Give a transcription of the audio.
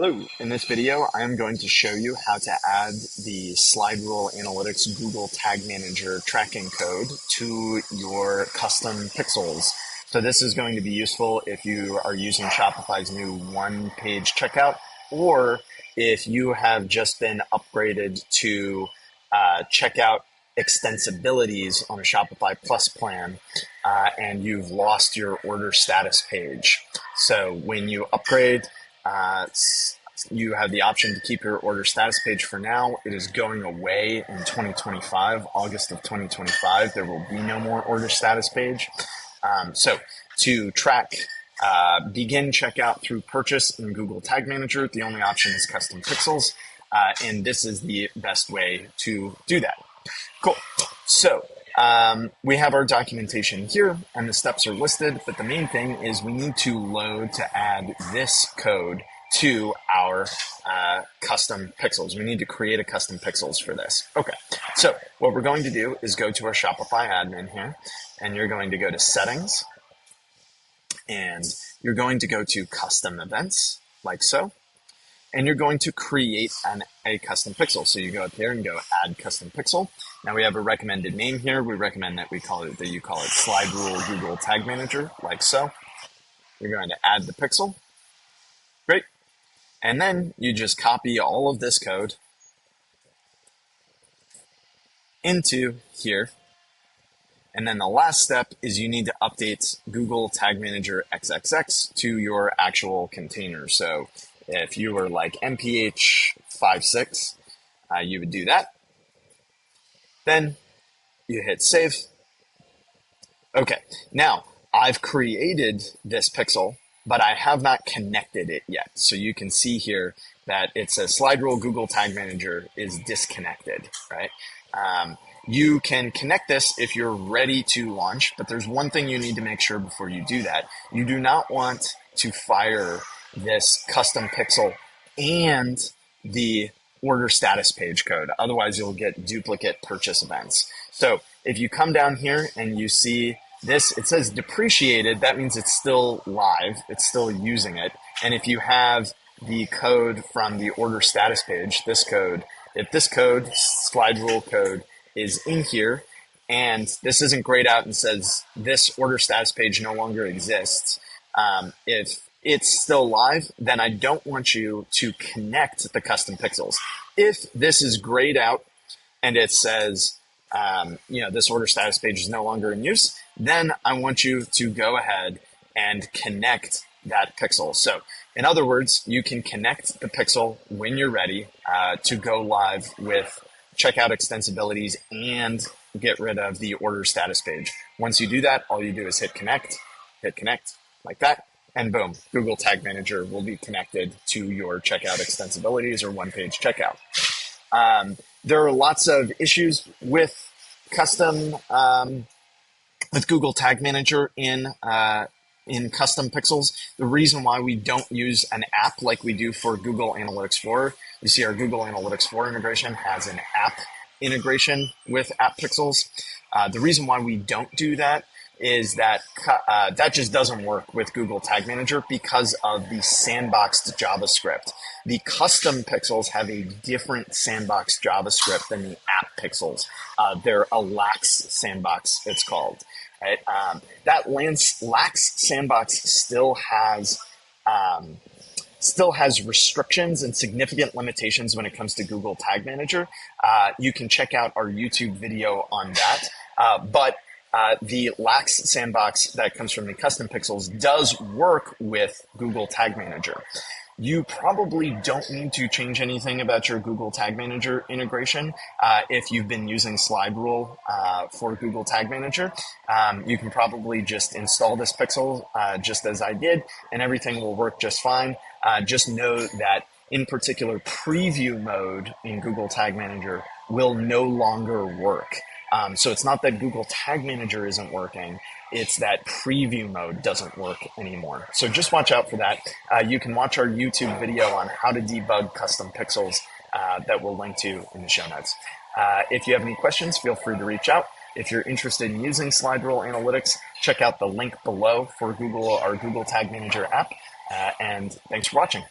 Hello, in this video, I am going to show you how to add the SlideRule Analytics Google Tag Manager tracking code to your custom pixels. So this is going to be useful if you are using Shopify's new one-page checkout, or if you have just been upgraded to checkout extensibilities on a Shopify Plus plan, and you've lost your order status page. So when you upgrade, you have the option to keep your order status page for now. It is going away in 2025, August of 2025. There will be no more order status page. So to track begin checkout through purchase in Google Tag Manager, the only option is custom pixels. And this is the best way to do that. Cool. So we have our documentation here and the steps are listed, but the main thing is we need to load to add this code to our custom pixels. We need to create a custom pixels for this. Okay, so what we're going to do is go to our Shopify admin here, and you're going to go to settings, and you're going to go to custom events, like so, and you're going to create a custom pixel. So you go up here and go add custom pixel. Now we have a recommended name here. We recommend that you call it SlideRule Google Tag Manager, like so. You're going to add the pixel. Great. And then you just copy all of this code into here. And then the last step is you need to update Google Tag Manager XXX to your actual container. So if you were like MPH 56, you would do that. Then you hit save. Okay, now I've created this pixel, but I have not connected it yet. So you can see here that it says SlideRule Google Tag Manager is disconnected, right? You can connect this if you're ready to launch, but there's one thing you need to make sure before you do that. You do not want to fire this custom pixel and the order status page code. Otherwise, you'll get duplicate purchase events. So if you come down here and you see this, it says depreciated. That means it's still live. It's still using it. And if you have the code from the order status page, this code, if this code, SlideRule code, is in here, and this isn't grayed out and says this order status page no longer exists, if it's still live, then I don't want you to connect the custom pixels. If this is grayed out and it says, this order status page is no longer in use, then I want you to go ahead and connect that pixel. So in other words, you can connect the pixel when you're ready to go live with checkout extensibilities and get rid of the order status page. Once you do that, all you do is hit connect like that, and boom, Google Tag Manager will be connected to your checkout extensibilities or one-page checkout. There are lots of issues with with Google Tag Manager in custom pixels. The reason why we don't use an app like we do for Google Analytics 4, you see our Google Analytics 4 integration has an app integration with app pixels. The reason why we don't do that is that that just doesn't work with Google Tag Manager because of the sandboxed JavaScript. The custom pixels have a different sandboxed JavaScript than the app pixels. They're a lax sandbox, it's called. Right? That lax sandbox still has restrictions and significant limitations when it comes to Google Tag Manager. You can check out our YouTube video on that. But the lax sandbox that comes from the custom pixels does work with Google Tag Manager. You probably don't need to change anything about your Google Tag Manager integration if you've been using SlideRule for Google Tag Manager. You can probably just install this pixel just as I did, and everything will work just fine. Just know that in particular, preview mode in Google Tag Manager will no longer work. So it's not that Google Tag Manager isn't working, it's that preview mode doesn't work anymore. So just watch out for that. You can watch our YouTube video on how to debug custom pixels that we'll link to in the show notes. If you have any questions, feel free to reach out. If you're interested in using SlideRule Analytics, check out the link below for our Google Tag Manager app. And thanks for watching.